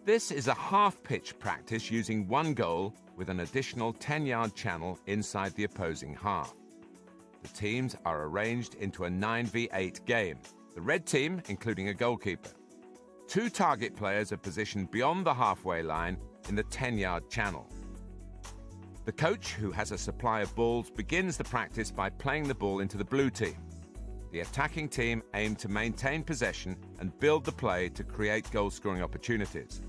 This is a half-pitch practice using one goal with an additional 10-yard channel inside the opposing half. The teams are arranged into a 9v8 game. The red team, including a goalkeeper. 2 target players are positioned beyond the halfway line in the 10-yard channel. The coach, who has a supply of balls, begins the practice by playing the ball into the blue team. The attacking team aim to maintain possession and build the play to create goal-scoring opportunities.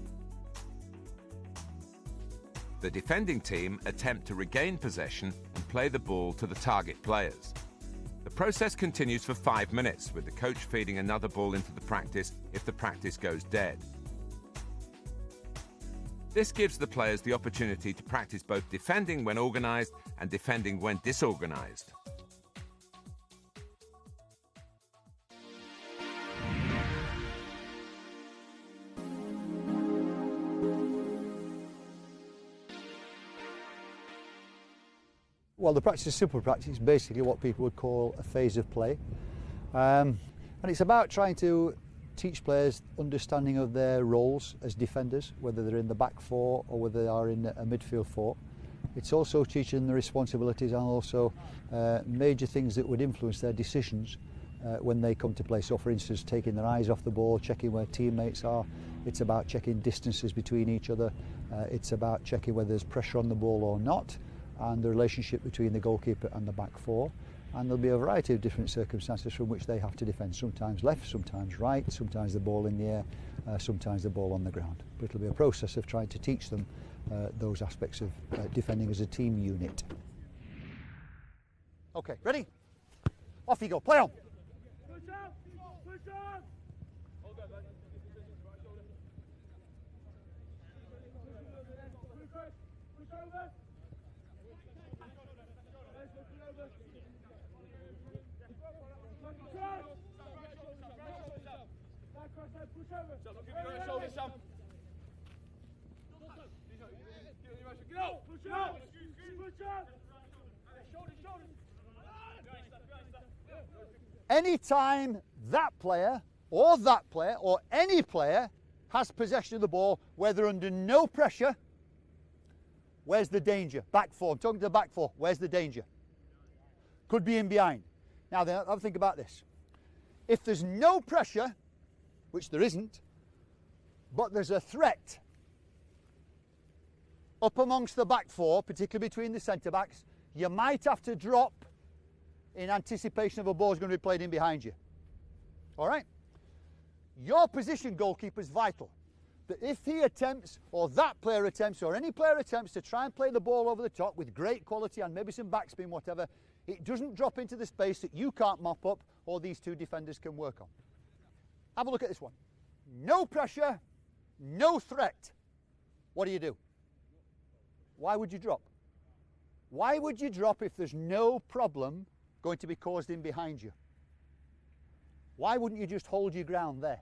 The defending team attempt to regain possession and play the ball to the target players. The process continues for 5 minutes, with the coach feeding another ball into the practice if the practice goes dead. This gives the players the opportunity to practice both defending when organised and defending when disorganised. Well, the practice is simple practice. It's basically what people would call a phase of play. And it's about trying to teach players understanding of their roles as defenders, whether they're in the back four or whether they are in a midfield four. It's also teaching them the responsibilities and also major things that would influence their decisions when they come to play. So, for instance, taking their eyes off the ball, checking where teammates are. It's about checking distances between each other. It's about checking whether there's pressure on the ball or not, and the relationship between the goalkeeper and the back four. And there'll be a variety of different circumstances from which they have to defend. Sometimes left, sometimes right, sometimes the ball in the air, sometimes the ball on the ground. But it'll be a process of trying to teach them those aspects of defending as a team unit. Okay, ready? Off you go, play on. Push up! Push up! Push over! Anytime that player or any player has possession of the ball, whether under no pressure, where's the danger? Back four, I'm talking to the back four, where's the danger? Could be in behind. Now then, have a think about this. If there's no pressure, which there isn't, but there's a threat up amongst the back four, particularly between the centre-backs, you might have to drop in anticipation of a ball is going to be played in behind you. All right? Your position, goalkeeper, is vital. That if he attempts, or that player attempts, or any player attempts to try and play the ball over the top with great quality and maybe some backspin, whatever, it doesn't drop into the space that you can't mop up or these two defenders can work on. Have a look at this one. No pressure, no threat. What do? Why would you drop? Why would you drop if there's no problem going to be caused in behind you? Why wouldn't you just hold your ground there?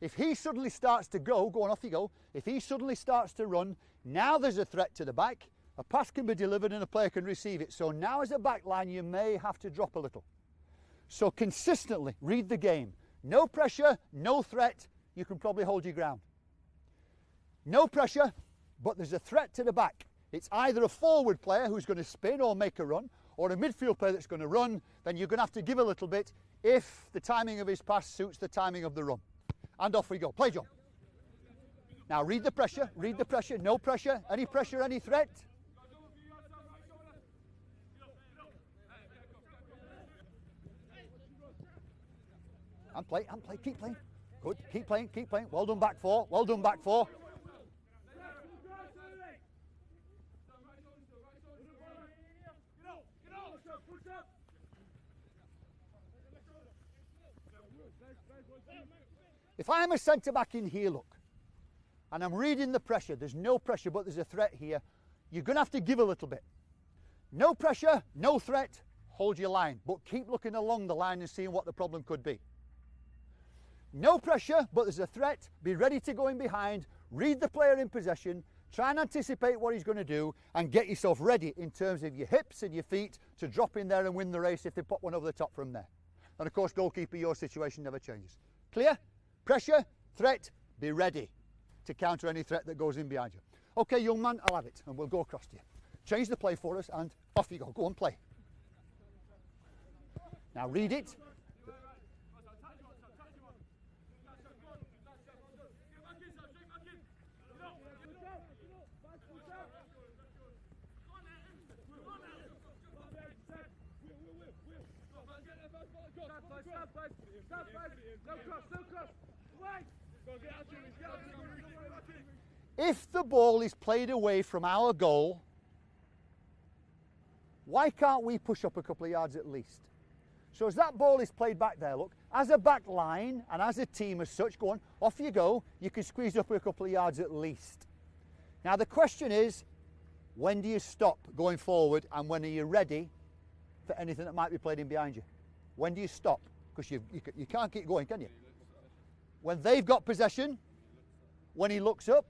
If he suddenly starts to go on, off you go. If he suddenly starts to run, now there's a threat to the back. A pass can be delivered and a player can receive it. So now as a back line, you may have to drop a little. So consistently read the game. No pressure, no threat. You can probably hold your ground. No pressure, but there's a threat to the back. It's either a forward player who's going to spin or make a run, or a midfield player that's going to run. Then you're going to have to give a little bit if the timing of his pass suits the timing of the run. And off we go. Play, John. Now read the pressure, no pressure, any threat. And play, keep playing. Good, keep playing. Well done, back four. If I'm a centre-back in here, look, and I'm reading the pressure, there's no pressure, but there's a threat here, you're going to have to give a little bit. No pressure, no threat, hold your line, but keep looking along the line and seeing what the problem could be. No pressure, but there's a threat, be ready to go in behind, read the player in possession, Try and anticipate what he's going to do and get yourself ready in terms of your hips and your feet to drop in there and win the race if they put one over the top from there. And of course, goalkeeper, your situation never changes. Clear? Pressure, threat, be ready to counter any threat that goes in behind you. Okay, young man, I'll have it, and we'll go across to you. Change the play for us, and off you go. Go and play. Now read it. If the ball is played away from our goal, why can't we push up a couple of yards at least? So as that ball is played back there, look, as a back line and as a team as such, go on, off you go, you can squeeze up a couple of yards at least. Now the question is, when do you stop going forward and when are you ready for anything that might be played in behind you? When do you stop? Because you can't keep going, can you? When they've got possession, when he looks up,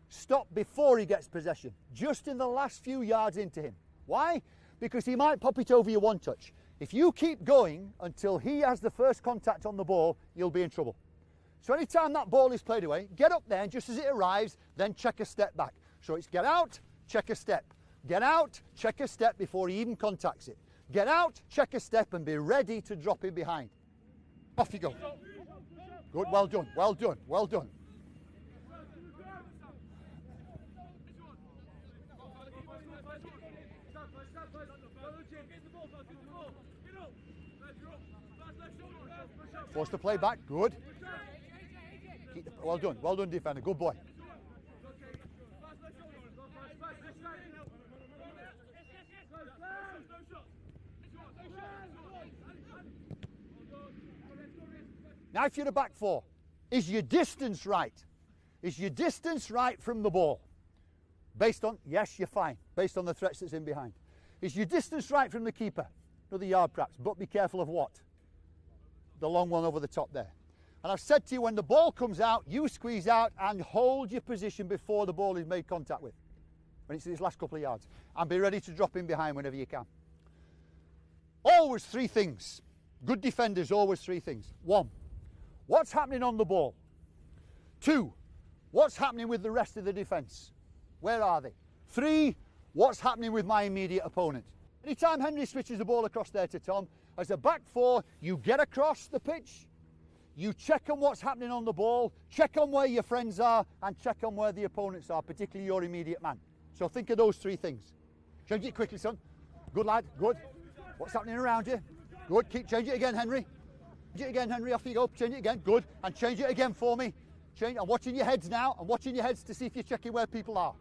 stop before he gets possession, just in the last few yards into him. Why? Because he might pop it over you one touch. If you keep going until he has the first contact on the ball, you'll be in trouble. So anytime that ball is played away, get up there and just as it arrives, then check a step back. So it's get out, check a step. Get out, check a step before he even contacts it. Get out, check a step and be ready to drop in behind. Off you go. Good, well done, well done, well done. Force the play back, good. Well done defender, good boy. Now if you're a back four, is your distance right? Is your distance right from the ball? Based on, yes, you're fine, based on the threats that's in behind. Is your distance right from the keeper? Another yard perhaps, but be careful of what? The long one over the top there. And I've said to you, when the ball comes out, you squeeze out and hold your position before the ball is made contact with. When it's in its last couple of yards. And be ready to drop in behind whenever you can. Always three things. Good defenders, always three things. 1, what's happening on the ball? 2, what's happening with the rest of the defence? Where are they? 3, what's happening with my immediate opponent? Anytime Henry switches the ball across there to Tom, as a back four, you get across the pitch, you check on what's happening on the ball, check on where your friends are, and check on where the opponents are, particularly your immediate man. So think of those three things. Change it quickly, son. Good lad, good. What's happening around you? Good, change it again, Henry. Change it again, Henry, off you go. Change it again, good. And change it again for me. Change. I'm watching your heads now. I'm watching your heads to see if you're checking where people are.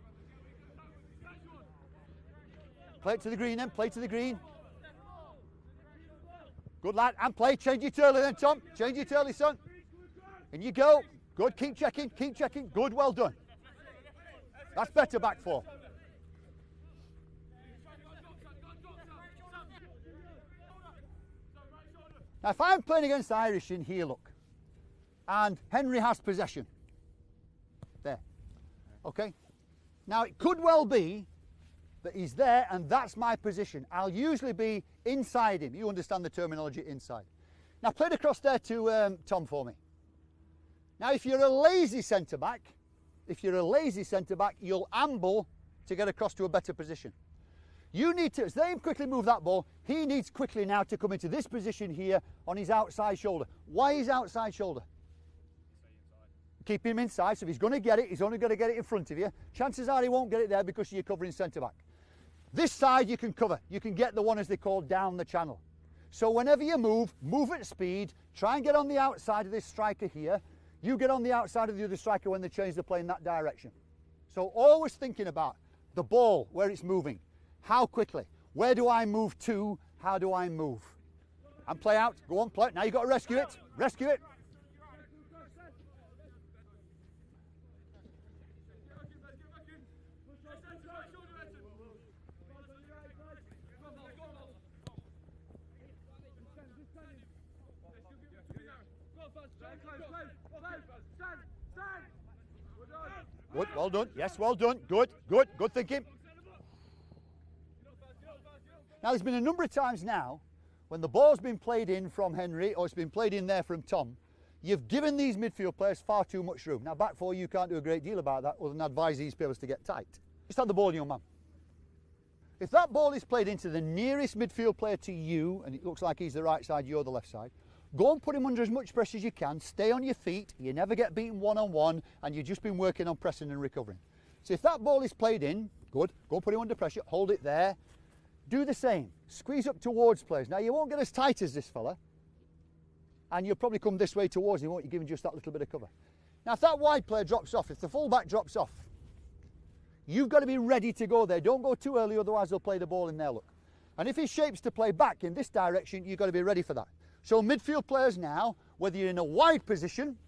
Play it to the green then, play to the green. Good lad, and play. Change it early then, Tom. Change it early, son. In you go. Good, keep checking, keep checking. Good, well done. That's better back four. Now, if I'm playing against Irish in here, look, and Henry has possession. There. Okay? Now, it could well be that he's there and that's my position. I'll usually be inside him. You understand the terminology, inside. Now, play it across there to Tom for me. Now, if you're a lazy centre-back, you'll amble to get across to a better position. You need to, as they quickly move that ball, he needs quickly now to come into this position here on his outside shoulder. Why his outside shoulder? Keep him inside, so if he's going to get it, he's only going to get it in front of you. Chances are he won't get it there because you're covering centre-back. This side you can cover. You can get the one, as they call, down the channel. So whenever you move at speed, try and get on the outside of this striker here. You get on the outside of the other striker when they change the play in that direction. So always thinking about the ball, where it's moving. How quickly? Where do I move to? How do I move? And play out. Go on, play. Now you've got to rescue it. Rescue it. Good, well done. Yes, well done. Good, good, good thinking. Now, there's been a number of times now when the ball's been played in from Henry or it's been played in there from Tom, you've given these midfield players far too much room. Now, back four, you can't do a great deal about that other than advise these players to get tight. Just have the ball, young man. If that ball is played into the nearest midfield player to you, and it looks like he's the right side, you're the left side, go and put him under as much pressure as you can, stay on your feet, you never get beaten one-on-one, and you've just been working on pressing and recovering. So if that ball is played in, good, go and put him under pressure, hold it there, do the same, squeeze up towards players. Now you won't get as tight as this fella, and you'll probably come this way towards him, won't you, giving just that little bit of cover. Now if that wide player drops off, if the full-back drops off, you've got to be ready to go there. Don't go too early, otherwise they'll play the ball in there, look. And if he shapes to play back in this direction, you've got to be ready for that. So midfield players now, whether you're in a wide position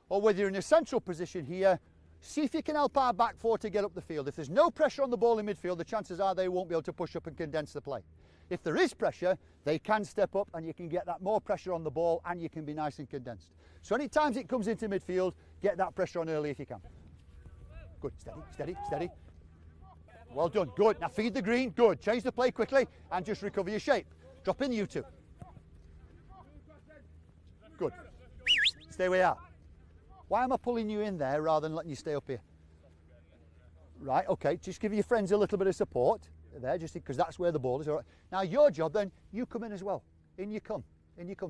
or whether you're in a central position here, see if you can help our back four to get up the field. If there's no pressure on the ball in midfield, the chances are they won't be able to push up and condense the play. If there is pressure, they can step up and you can get that more pressure on the ball and you can be nice and condensed. So any times it comes into midfield, get that pressure on early if you can. Good, steady, steady, steady. Well done, good. Now feed the green, good. Change the play quickly and just recover your shape. Drop in, you two. Good. Stay where you are. Why am I pulling you in there rather than letting you stay up here? Right, okay, just give your friends a little bit of support there, just because that's where the ball is. All right. Now your job then, you come in as well. In you come,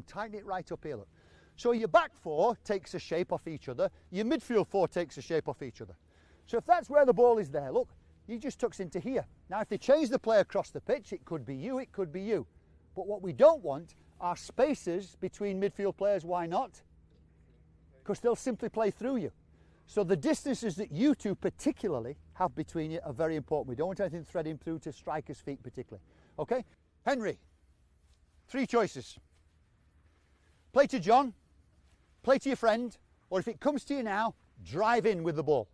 tighten it right up here, look. So your back four takes a shape off each other, your midfield four takes a shape off each other. So if that's where the ball is there, look, he just tucks into here. Now if they change the play across the pitch, it could be you, it could be you. But what we don't want are spaces between midfield players. Why not? Because they'll simply play through you. So the distances that you two particularly have between you are very important. We don't want anything threading through to strikers' feet particularly. Okay? Henry, 3 choices. Play to John, play to your friend, or if it comes to you now, drive in with the ball.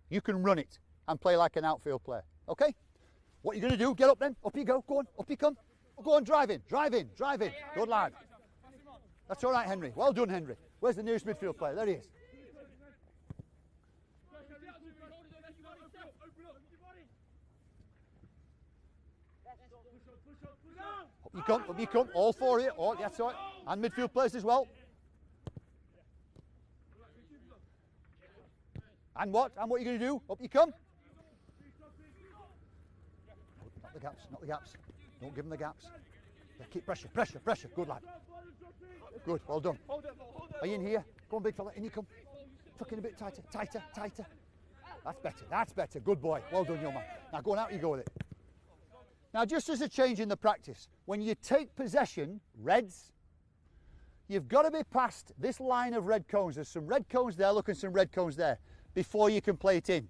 You can run it and play like an outfield player. Okay? What are you going to do? Get up then. Up you go. Go on. Up you come. Go on, drive in. Drive in. Drive in. Good lad. That's all right, Henry. Well done, Henry. Where's the nearest midfield player? There he is. Up you come. All 4 here. Oh, that's all right. And midfield players as well. And what? And what are you going to do? Up you come. Not the gaps. Not the gaps. Don't give them the gaps. Yeah, keep pressure. Pressure. Pressure. Good lad. Good. Well done. Are you in here? Go on, big fella. In you come. Tuck in a bit tighter. Tighter. Tighter. That's better. That's better. Good boy. Well done, young man. Now go on out. You go with it. Now, just as a change in the practice, when you take possession, Reds, you've got to be past this line of red cones. There's some red cones there, look, and some red cones there, before you can play it in.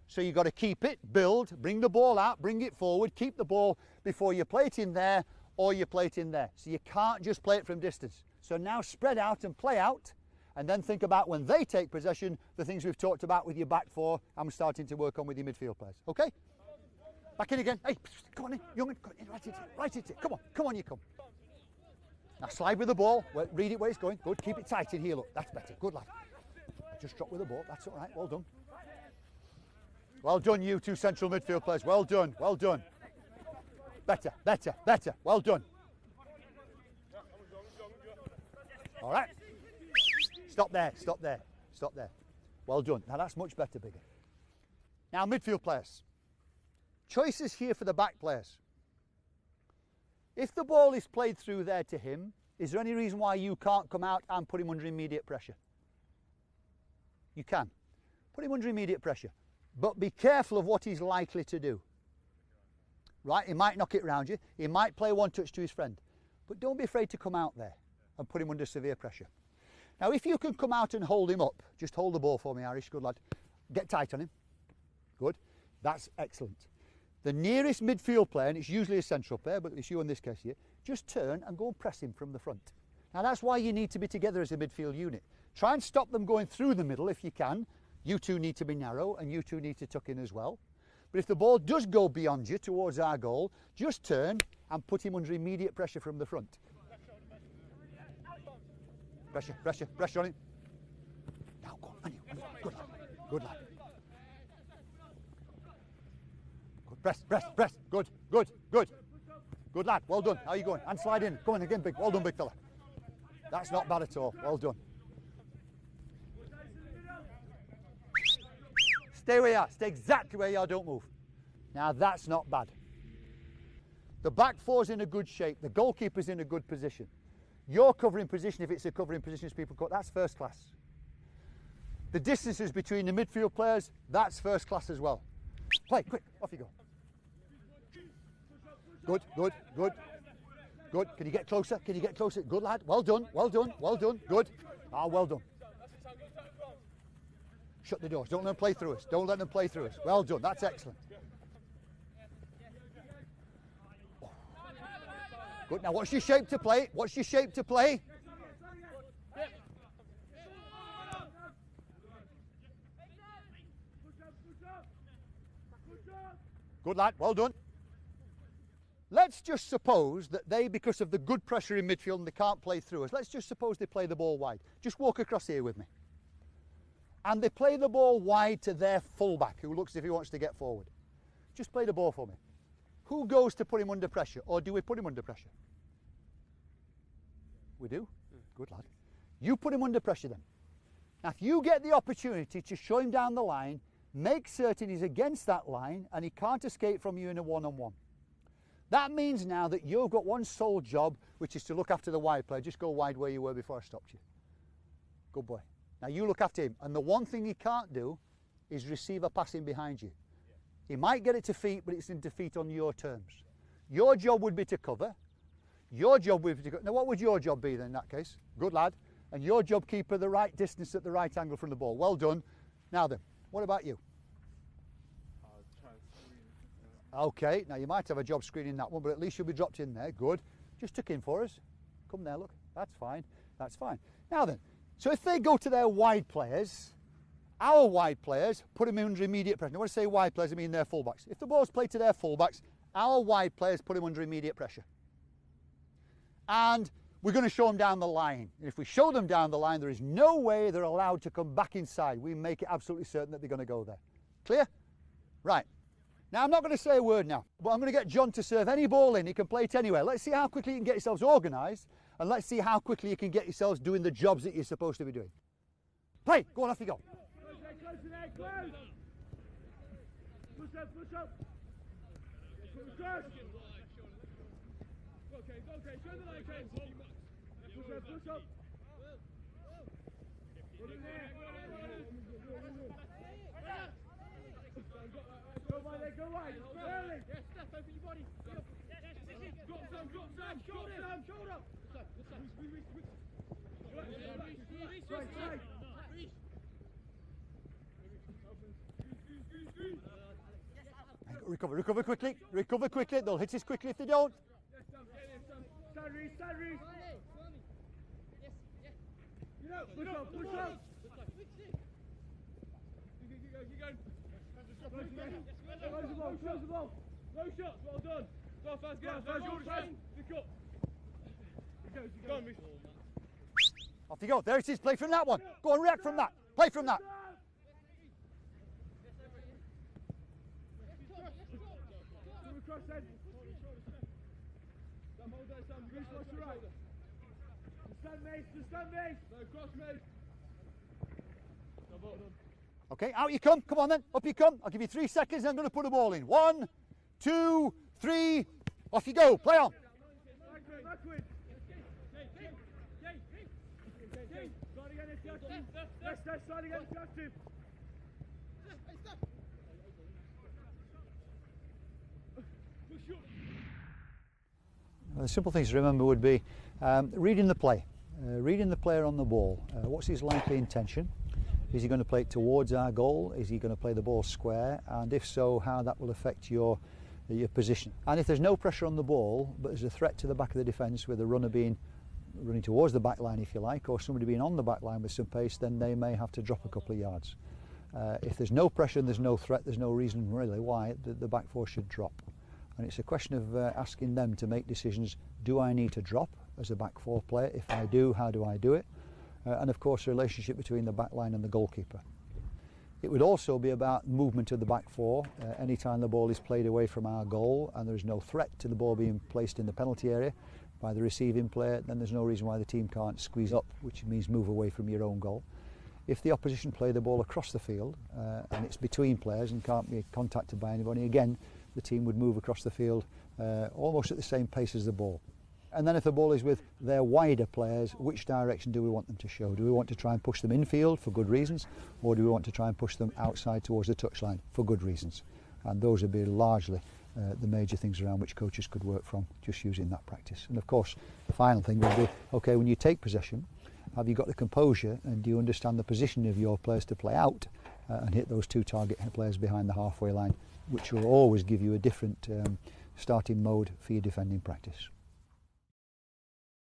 So you've got to keep it, build, bring the ball out, bring it forward, keep the ball before you play it in there or you play it in there. So you can't just play it from distance. So now spread out and play out, and then think about when they take possession, the things we've talked about with your back four, and starting to work on with your midfield players. Okay? Back in again. Hey, come on in, young, come in, right into it. Come on, you come. Now slide with the ball. Read it where it's going. Good. Keep it tight in here. Look, that's better. Good lad. Just drop with the ball. That's all right. Well done. Well done, you 2 central midfield players. Well done. Well done. Better, better, better. Well done. All right. Stop there. Stop there. Stop there. Well done. Now that's much better, bigger. Now midfield players. Choices here for the back players. If the ball is played through there to him, is there any reason why you can't come out and put him under immediate pressure? You can. Put him under immediate pressure. But be careful of what he's likely to do. Right? He might knock it round you. He might play one touch to his friend. But don't be afraid to come out there and put him under severe pressure. Now, if you can come out and hold him up, just hold the ball for me, Irish. Good lad. Get tight on him. Good. That's excellent. The nearest midfield player, and it's usually a central player, but it's you in this case here, just turn and go and press him from the front. Now that's why you need to be together as a midfield unit. Try and stop them going through the middle if you can. You two need to be narrow and you two need to tuck in as well. But if the ball does go beyond you towards our goal, just turn and put him under immediate pressure from the front. Pressure, pressure, pressure on him. Now go on, good lad, good lad. Press, press, press. Good, good, good. Good lad, well done. How are you going? And slide in. Come on again, big. Well done, big fella. That's not bad at all. Well done. Stay where you are. Stay exactly where you are. Don't move. Now that's not bad. The back four's in a good shape. The goalkeeper's in a good position. Your covering position, if it's a covering position as people call it, that's first class. The distances between the midfield players, that's first class as well. Play, quick, off you go. Good, good, good. Good. Can you get closer? Can you get closer? Good lad. Well done, well done, well done. Good. Ah, well done. Shut the doors. Don't let them play through us. Don't let them play through us. Well done. That's excellent. Good. Now, what's your shape to play? What's your shape to play? Good lad. Well done. Let's just suppose that they, because of the good pressure in midfield and they can't play through us, let's just suppose they play the ball wide. Just walk across here with me. And they play the ball wide to their fullback, who looks as if he wants to get forward. Just play the ball for me. Who goes to put him under pressure? Or do we put him under pressure? We do? Good lad. You put him under pressure then. Now, if you get the opportunity to show him down the line, make certain he's against that line and he can't escape from you in a one-on-one. That means now that you've got one sole job, which is to look after the wide player. Just go wide where you were before I stopped you. Good boy. Now you look after him. And the one thing he can't do is receive a pass in behind you. He might get it to feet, but it's in defeat on your terms. Your job would be to cover. Your job would be to cover. Now what would your job be then in that case? Good lad. And your job, keeper, the right distance at the right angle from the ball. Well done. Now then, what about you? Okay, now you might have a job screening that one, but at least you'll be dropped in there. Good. Just tuck in for us. Come there, look. That's fine. That's fine. Now then, so if they go to their wide players, our wide players, put them under immediate pressure. Now when I say wide players, I mean their fullbacks. If the ball's played to their fullbacks, our wide players put them under immediate pressure. And we're going to show them down the line. And if we show them down the line, there is no way they're allowed to come back inside. We make it absolutely certain that they're going to go there. Clear? Right. Now, I'm not going to say a word now, but I'm going to get John to serve any ball in. He can play it anywhere. Let's see how quickly you can get yourselves organised, and let's see how quickly you can get yourselves doing the jobs that you're supposed to be doing. Play. Go on, off you go. Close to there, close. Push up, push up. Cross. Okay, show the line, James. Push up. Get in there. Go wide, early. Yes, step over your body. Drop some, shoulder. Recover quickly. They'll hit us quickly if they don't. Stand, Reece. Push up. Keep going. Close the ball. No shots, well done. Go fast, get pick up. Go on, Reece. Off you go. There it is. Play from that one. Go and react from that. Play from that. Cross head. Sam, hold that, Sam. Reece, watch your right. Stand, mate. No, cross, mate. Okay, out you come. Come on then. Up you come. I'll give you 3 seconds and I'm going to put a ball in. 1, 2, 3. Off you go. Play on. Backward. Start again. The simple things to remember would be reading the play. Reading the player on the ball. What's his likely intention? Is he going to play it towards our goal? Is he going to play the ball square? And if so, how that will affect your position. And if there's no pressure on the ball, but there's a threat to the back of the defence with a runner running towards the back line, if you like, or somebody being on the back line with some pace, then they may have to drop a couple of yards. If there's no pressure and there's no threat, there's no reason really why the back four should drop. And it's a question of asking them to make decisions. Do I need to drop as a back four player? If I do, how do I do it? And of course the relationship between the back line and the goalkeeper. It would also be about movement of the back four. Anytime the ball is played away from our goal and there is no threat to the ball being placed in the penalty area by the receiving player, then there's no reason why the team can't squeeze up, which means move away from your own goal. If the opposition play the ball across the field and it's between players and can't be contacted by anybody, again the team would move across the field almost at the same pace as the ball. And then if the ball is with their wider players, which direction do we want them to show? Do we want to try and push them infield for good reasons, or do we want to try and push them outside towards the touchline for good reasons? And those would be largely the major things around which coaches could work from, just using that practice. And of course, the final thing would be, okay, when you take possession, have you got the composure and do you understand the position of your players to play out and hit those two target players behind the halfway line, which will always give you a different starting mode for your defending practice.